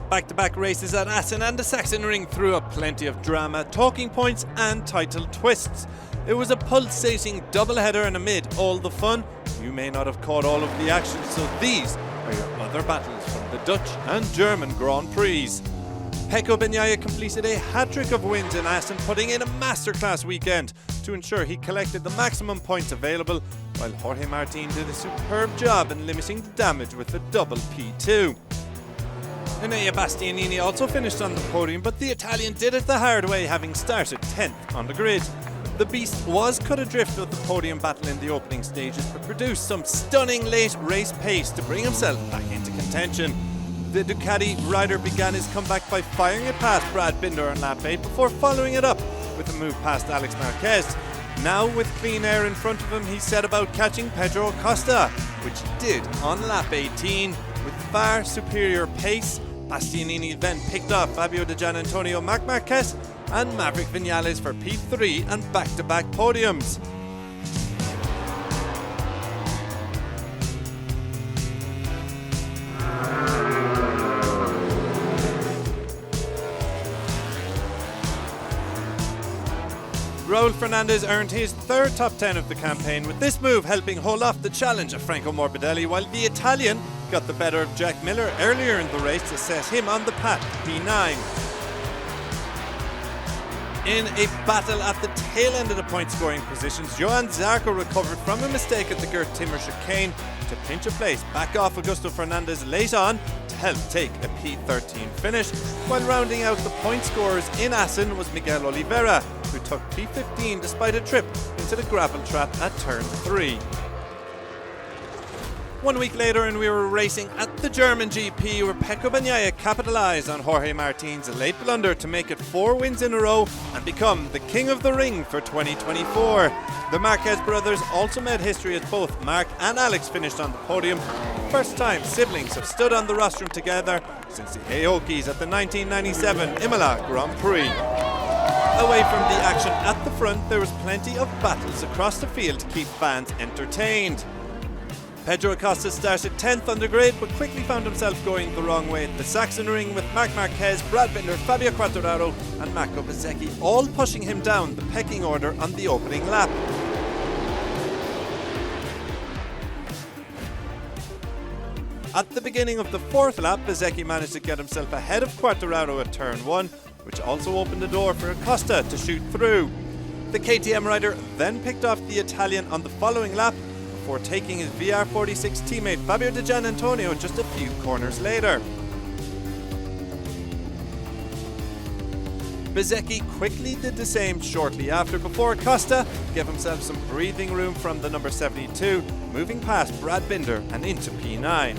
Back-to-back races at Assen and the Sachsenring threw up plenty of drama, talking points and title twists. It was a pulsating doubleheader, and amid all the fun, you may not have caught all of the action, so these are your other battles from the Dutch and German Grand Prix. Pecco Bagnaia completed a hat-trick of wins in Assen, putting in a masterclass weekend to ensure he collected the maximum points available, while Jorge Martin did a superb job in limiting the damage with a double P2. Enea Bastianini also finished on the podium, but the Italian did it the hard way, having started 10th on the grid. The Beast was cut adrift of the podium battle in the opening stages, but produced some stunning late race pace to bring himself back into contention. The Ducati rider began his comeback by firing it past Brad Binder on lap 8 before following it up with a move past Alex Marquez. Now with clean air in front of him, he set about catching Pedro Acosta, which he did on lap 18 with far superior pace. Bastianini then picked off Fabio Di Gianantonio, Marc Marquez and Maverick Viñales for P3 and back-to-back podiums. Raul Fernandez earned his third top 10 of the campaign, with this move helping hold off the challenge of Franco Morbidelli, while the Italian got the better of Jack Miller earlier in the race to set him on the path to P9. In a battle at the tail end of the point scoring positions, Johan Zarco recovered from a mistake at the Gert Timmer chicane to pinch a place back off Augusto Fernandez late on to help take a P13 finish, while rounding out the point scorers in Assen was Miguel Oliveira, who took P15 despite a trip into the gravel trap at turn 3. 1 week later and we were racing at the German GP, where Pecco Bagnaia capitalised on Jorge Martin's late blunder to make it 4 wins in a row and become the king of the ring for 2024. The Marquez brothers also made history as both Mark and Alex finished on the podium. First time siblings have stood on the rostrum together since the Aokis at the 1997 Imola Grand Prix. Away from the action at the front, there was plenty of battles across the field to keep fans entertained. Pedro Acosta started 10th on the grid, but quickly found himself going the wrong way at the Sachsenring, with Marc Marquez, Brad Binder, Fabio Quartararo and Marco Bezzecchi all pushing him down the pecking order on the opening lap. At the beginning of the 4th lap, Bezzecchi managed to get himself ahead of Quartararo at turn 1, which also opened the door for Acosta to shoot through. The KTM rider then picked off the Italian on the following lap, before taking his VR46 teammate Fabio Di Gianantonio just a few corners later. Bezzecchi quickly did the same shortly after, before Acosta gave himself some breathing room from the number 72, moving past Brad Binder and into P9.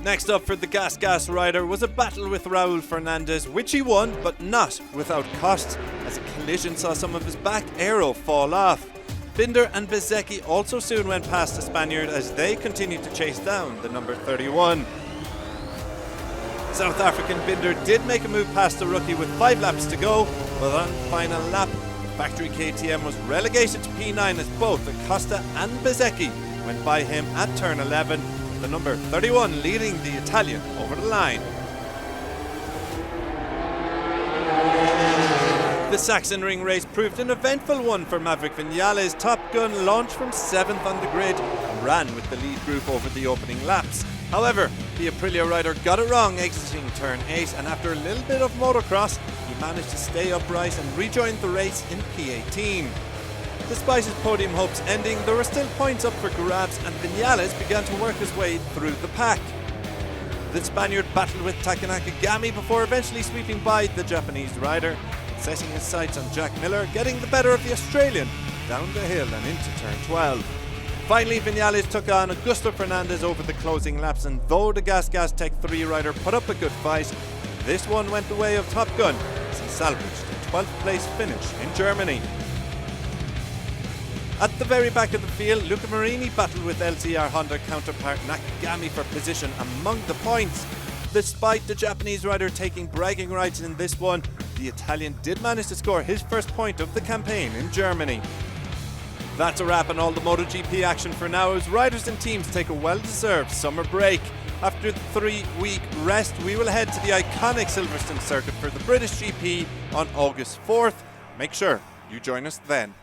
Next up for the Gas rider was a battle with Raul Fernandez, which he won, but not without cost, as a collision saw some of his back aero fall off. Binder and Bezzecchi also soon went past the Spaniard as they continued to chase down the number 31. South African Binder did make a move past the rookie with 5 laps to go, but on the final lap, the factory KTM was relegated to P9 as both Acosta and Bezzecchi went by him at turn 11, the number 31 leading the Italian over the line. The Sachsenring race proved an eventful one for Maverick Viñales. Top Gun launched from 7th on the grid and ran with the lead group over the opening laps. However, the Aprilia rider got it wrong exiting turn 8, and after a little bit of motocross, he managed to stay upright and rejoin the race in P18. Despite his podium hopes ending, there were still points up for grabs, and Viñales began to work his way through the pack. The Spaniard battled with Takanaka Gami before eventually sweeping by the Japanese rider, setting his sights on Jack Miller, getting the better of the Australian down the hill and into turn 12. Finally, Viñales took on Augusto Fernandez over the closing laps, and though the Gas Tech 3 rider put up a good fight, this one went the way of Top Gun as he salvaged a 12th place finish in Germany. At the very back of the field, Luca Marini battled with LCR Honda counterpart Nakagami for position among the points. Despite the Japanese rider taking bragging rights in this one, the Italian did manage to score his first point of the campaign in Germany. That's a wrap on all the MotoGP action for now, as riders and teams take a well-deserved summer break. After the 3-week rest, we will head to the iconic Silverstone circuit for the British GP on August 4th. Make sure you join us then.